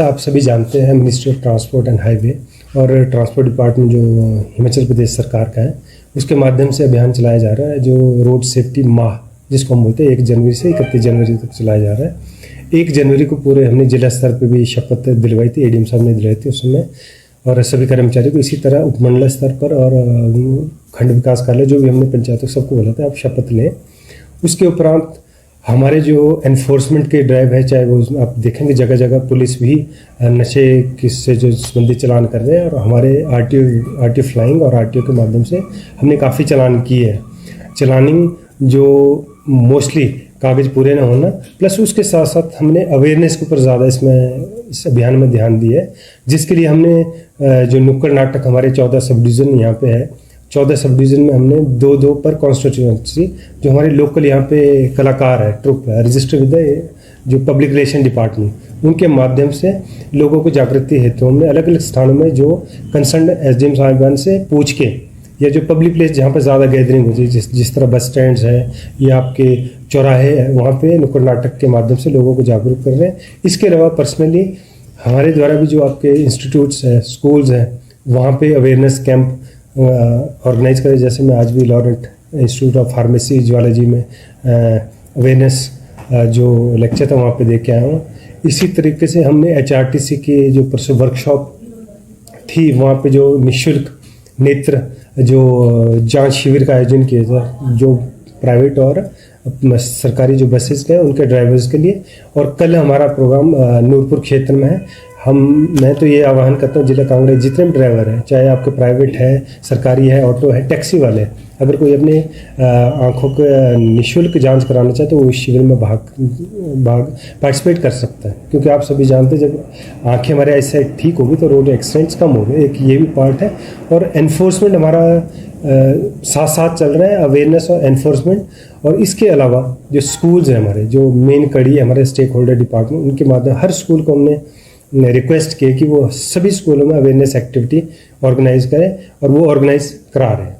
आप सभी जानते हैं ministry of transport and highway और ट्रांसपोर्ट डिपार्टमेंट जो हिमाचल प्रदेश सरकार का है, उसके माध्यम से अभियान चलाया जा रहा है जो रोड सेफ्टी माह जिसको हम बोलते हैं 1 जनवरी से 31 जनवरी तक चलाया जा रहा है। 1 जनवरी को पूरे हमने जिला स्तर पे भी शपथ दिलवाई थी, एडीएम साहब ने दिलवाई थी उस समय, और सभी कर्मचारियों को इसी तरह उपमंडल स्तर पर और खंड विकास कार्यालय जो भी हमने पंचायतों सबको बोला था आप शपथ लें। उसके उपरांत हमारे जो एनफोर्समेंट के ड्राइव है, चाहे वो आप देखेंगे जगह जगह पुलिस भी नशे से जो संबंधित चालान कर रहे हैं, और हमारे आरटीओ फ्लाइंग और आरटीओ के माध्यम से हमने काफ़ी चालान किए हैं। चलानिंग जो मोस्टली कागज़ पूरे ना होना, प्लस उसके साथ साथ हमने अवेयरनेस के ऊपर ज़्यादा इस अभियान में ध्यान दिया है, जिसके लिए हमने जो नुक्कड़ नाटक हमारे 14 सब डिवीज़न यहाँ पे है, 14 सब डिवीज़न में हमने 2-2 पर कॉन्स्टिट्यूंसी जो हमारे लोकल यहाँ पे कलाकार है, ट्रुप है, रजिस्टर विद जो पब्लिक रिलेशन डिपार्टमेंट, उनके माध्यम से लोगों को जागृति हेतु हमने अलग अलग स्थानों में जो कंसर्न एसडीएम साहिबान से पूछ के, या जो पब्लिक प्लेस जहाँ पर ज़्यादा गैदरिंग होती है, जिस तरह बस स्टैंड्स है या आपके चौराहे हैं, वहाँ पे नुक्कड़ नाटक के माध्यम से लोगों को जागरूक कर रहे हैं। इसके अलावा पर्सनली हमारे द्वारा भी जो आपके इंस्टीट्यूट्स हैं, स्कूल्स हैं, वहाँ पे अवेयरनेस कैंप ऑर्गेनाइज करें। जैसे मैं आज भी लॉरेंट इंस्टीट्यूट ऑफ फार्मेसी ज्वालॉजी में अवेयरनेस जो लेक्चर था वहाँ पे दे के आया हूँ। इसी तरीके से हमने एचआरटीसी की जो वर्कशॉप थी, वहाँ पे जो निःशुल्क नेत्र जो जांच शिविर का आयोजन किया था, जो प्राइवेट और सरकारी जो बसेस हैं उनके ड्राइवर्स के लिए। और कल हमारा प्रोग्राम नूरपुर क्षेत्र में है। मैं तो ये आह्वान करता हूँ जिला कांगड़ा जितने भी ड्राइवर हैं, चाहे आपके प्राइवेट है, सरकारी है, ऑटो है, टैक्सी वाले, अगर कोई अपने आँखों का निःशुल्क जांच कराना चाहे तो वो इस शिविर में पार्टिसिपेट कर सकता है। क्योंकि आप सभी जानते हैं जब आँखें हमारे ऐसे ठीक होगी तो रोड एक्सीडेंट्स कम हो गए, एक ये भी पार्ट है। और एनफोर्समेंट हमारा साथ साथ चल रहा है, अवेयरनेस और एनफोर्समेंट। और इसके अलावा जो स्कूल्स हैं हमारे, जो मेन कड़ी है हमारे स्टेक होल्डर डिपार्टमेंट, उनके माध्यम हर स्कूल को हमने रिक्वेस्ट किए कि वो सभी स्कूलों में अवेयरनेस एक्टिविटी ऑर्गेनाइज करें, और वो ऑर्गेनाइज करा रहे हैं।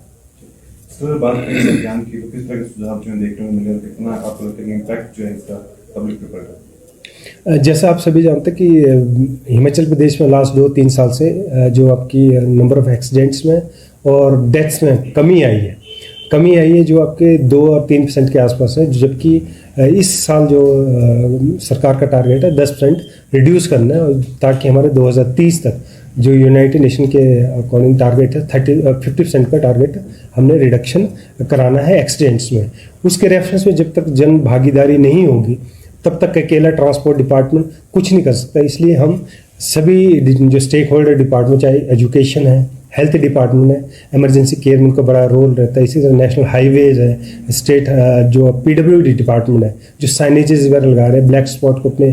सर, बात करें अभियान की, तो किस तरह के सुझाव जो देखने को मिले, कितना आपको लगता है कि इम्पैक्ट जो है इसका पब्लिक पे पड़ रहा है? जैसा आप सभी जानते हैं कि हिमाचल प्रदेश में लास्ट 2-3 साल से जो आपकी नंबर ऑफ एक्सीडेंट्स में और डेथ्स में कमी आई है जो आपके 2 और 3% के आसपास है। जबकि इस साल जो सरकार का टारगेट है 10% रिड्यूस करना है, ताकि हमारे 2030 तक जो यूनाइटेड नेशन के अकॉर्डिंग टारगेट है 50% का टारगेट हमने रिडक्शन कराना है एक्सीडेंट्स में। उसके रेफरेंस में जब तक जन भागीदारी नहीं होगी तब तक अकेला ट्रांसपोर्ट डिपार्टमेंट कुछ नहीं कर सकता। इसलिए हम सभी जो स्टेक होल्डर डिपार्टमेंट, चाहे एजुकेशन है, हेल्थ डिपार्टमेंट है, इमरजेंसी केयर में उनका बड़ा रोल रहता है, इसी तरह नेशनल हाईवेज है, स्टेट जो पीडब्ल्यूडी डिपार्टमेंट है, जो साइनेजेस वगैरह लगा रहे हैं, ब्लैक स्पॉट को अपने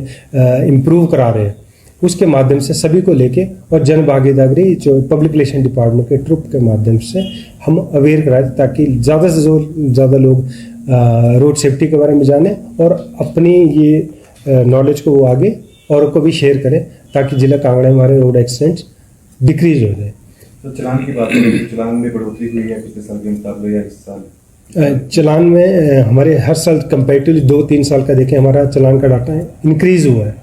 इम्प्रूव करा रहे हैं, उसके माध्यम से सभी को लेके और जन भागीदारी जो पब्लिक रिलेशन डिपार्टमेंट के ट्रुप के माध्यम से हम अवेयर कराएं, ताकि ज़्यादा से ज़्यादा लोग रोड सेफ्टी के बारे में जाने और अपनी ये नॉलेज को वो आगे और को भी शेयर करें, ताकि जिला कांगड़ा में हमारे रोड एक्सीडेंट्स डिक्रीज हो जाए। तो चलान की बात करें, चलान में बढ़ोतरी हुई है पिछले साल के मुकाबले या इस साल? चलान में हमारे हर साल कंपेरेटिवली 2-3 साल का देखें हमारा चलान का डाटा इंक्रीज़ हुआ है,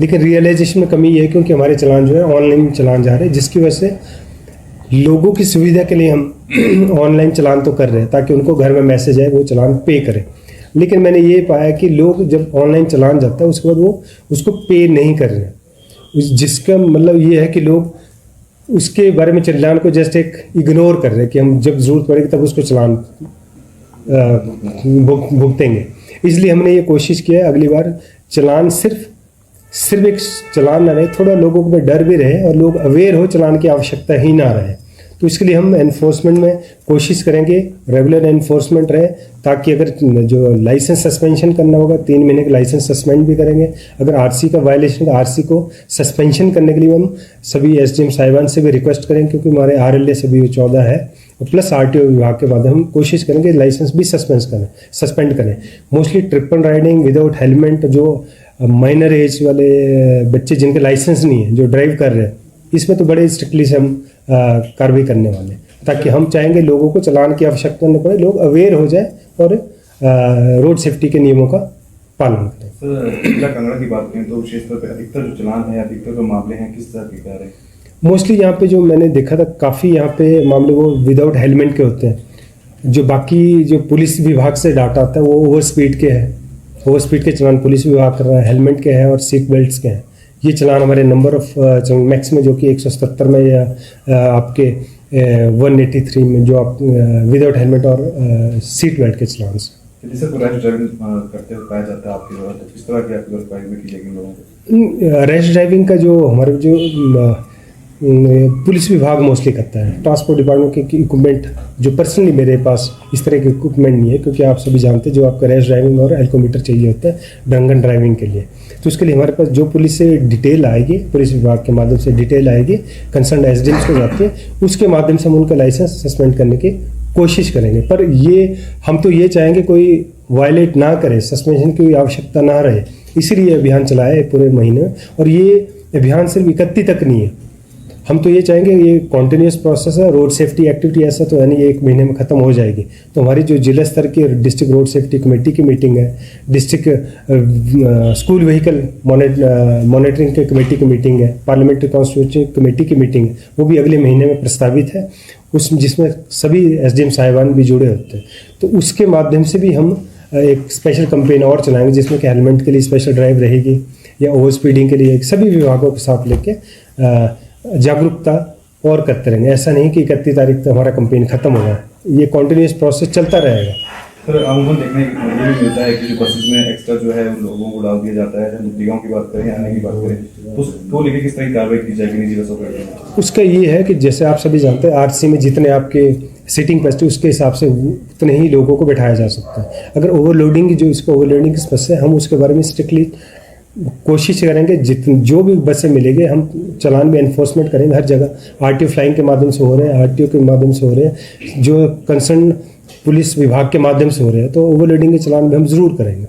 लेकिन रियलाइजेशन में कमी ये है क्योंकि हमारे चलान जो है ऑनलाइन चलान जा रहे हैं, जिसकी वजह से लोगों की सुविधा के लिए हम ऑनलाइन चलान तो कर रहे हैं ताकि उनको घर में मैसेज आए वो चलान पे करें। लेकिन मैंने ये पाया कि लोग जब ऑनलाइन चलान जाता है उसके बाद वो उसको पे नहीं कर रहे, जिसका मतलब ये है कि लोग उसके बारे में चलान को जस्ट एक इग्नोर कर रहे हैं कि हम जब जरूरत पड़ेगी तब उसको चलान भुगतेंगे। इसलिए हमने ये कोशिश किया है अगली बार चलान सिर्फ एक चलान ना रहे, थोड़ा लोगों में डर भी रहे और लोग अवेयर हो, चलान की आवश्यकता ही ना रहे। तो इसके लिए हम एनफोर्समेंट में कोशिश करेंगे रेगुलर एनफोर्समेंट रहे, ताकि अगर जो लाइसेंस सस्पेंशन करना होगा 3 महीने का लाइसेंस सस्पेंड भी करेंगे। अगर आरसी का वायलेशन है आरसी को सस्पेंशन करने के लिए हम सभी एसडीएम साहिबान से भी रिक्वेस्ट करेंगे, क्योंकि हमारे आरएलए सभी 14 है, और प्लस आरटीओ विभाग के बाद हम कोशिश करेंगे लाइसेंस भी सस्पेंड करें। Mostly triple riding without helmet, जो माइनर एज वाले बच्चे जिनके लाइसेंस नहीं है जो ड्राइव कर रहे हैं, इसमें तो बड़े स्ट्रिक्टली से हम कार्रवाई करने वाले, ताकि हम चाहेंगे लोगों को चलान की आवश्यकता न पड़े, लोग अवेयर हो जाए और रोड सेफ्टी के नियमों का पालन करें। सर जिला कांगड़ा की बात करें तो विशेष तौर पर अधिकतर जो चलान है, अधिकतर जो मामले हैं, किस तरह के क्या रहे? मोस्टली यहाँ पे जो मैंने देखा था काफ़ी यहाँ पे मामले वो विदाउट हेलमेट के होते हैं। जो बाकी जो पुलिस विभाग से डाटा आता है वो ओवर स्पीड के है, ओवर स्पीड के चलान पुलिस विभाग कर रहा है, हेलमेट के हैं और सीट बेल्ट्स के हैं। ये चलान हमारे नंबर ऑफ मैक्स में जो कि 177 में या आपके 183 में जो आप विदाउट हेलमेट और सीट बेल्ट के चलान से। जिसे को रैश ड्राइविंग करते हुए पाया जाता है आपकी जरूरत, तो किस तरह की आपकी कार्रवाई की जाएगी लोगों को? रैश ड्राइविंग का जो हमारे जो पुलिस विभाग मोस्टली करता है। ट्रांसपोर्ट डिपार्टमेंट के इक्विपमेंट जो पर्सनली मेरे पास इस तरह के इक्विपमेंट नहीं है, क्योंकि आप सभी जानते हैं जो आपका रैश ड्राइविंग और एल्कोमीटर चाहिए होता है ड्रंकन ड्राइविंग के लिए। तो उसके लिए हमारे पास जो पुलिस से डिटेल आएगी, पुलिस विभाग के माध्यम से डिटेल आएगी, कंसर्न एसडीएम्स को जाती है, उसके माध्यम से हम उनका लाइसेंस सस्पेंड करने की कोशिश करेंगे। पर ये हम तो ये चाहेंगे कोई वायलेट ना करे, सस्पेंशन की आवश्यकता ना रहे, इसीलिए अभियान चलाया है पूरे महीने। और ये अभियान सिर्फ 31 तक नहीं है, हम तो ये चाहेंगे ये कॉन्टिन्यूस प्रोसेस है। रोड सेफ्टी एक्टिविटी ऐसा तो है नहीं 1 महीने में ख़त्म हो जाएगी। तो हमारी जो जिला स्तर की डिस्ट्रिक्ट रोड सेफ्टी कमेटी की मीटिंग है, डिस्ट्रिक्ट स्कूल व्हीकल मॉनिटरिंग के कमेटी की मीटिंग है, पार्लियामेंट्री कॉन्स्टिट्यूशन कमेटी की मीटिंग है, वो भी अगले महीने में प्रस्तावित है, जिसमें सभी एसडीएम साहिबान भी जुड़े होते हैं। तो उसके माध्यम से भी हम एक स्पेशल कंपेन और चलाएंगे, जिसमें कि हेलमेट के लिए स्पेशल ड्राइव रहेगी या ओवर स्पीडिंग के लिए सभी विभागों के साथ लेके जागरूकता और करते रहेंगे। ऐसा नहीं कि 31 तारीख तक हमारा कंपेन खत्म हो जाए, ये कॉन्टिन्यूस प्रोसेस चलता रहेगा। सर अमूमन देखने को ये भी मिलता है कि जो बसेस में एक्स्ट्रा जो है उन लोगों को डाल दिया जाता है, जगहों की बात करें, आने की बात करें, तो उसको लेकर किस तरह की कार्रवाई की जाएगी निजी बसों पर? उसका ये है कि जैसे आप सभी जानते हैं आरसी में जितने आपके सीटिंग कैपेसिटी उसके हिसाब से उतने ही लोगों को बैठाया जा सकता है। अगर ओवरलोडिंग जो इसको ओवरलोडिंग की समस्या है, हम उसके बारे में स्ट्रिक्टली कोशिश करेंगे, जो भी बसें मिलेंगे हम चलान में एनफोर्समेंट करेंगे हर जगह। आरटीओ फ्लाइंग के माध्यम से हो रहे हैं, आरटीओ के माध्यम से हो रहे हैं, जो कंसर्न पुलिस विभाग के माध्यम से हो रहे हैं, तो ओवरलोडिंग के चलान में हम ज़रूर करेंगे।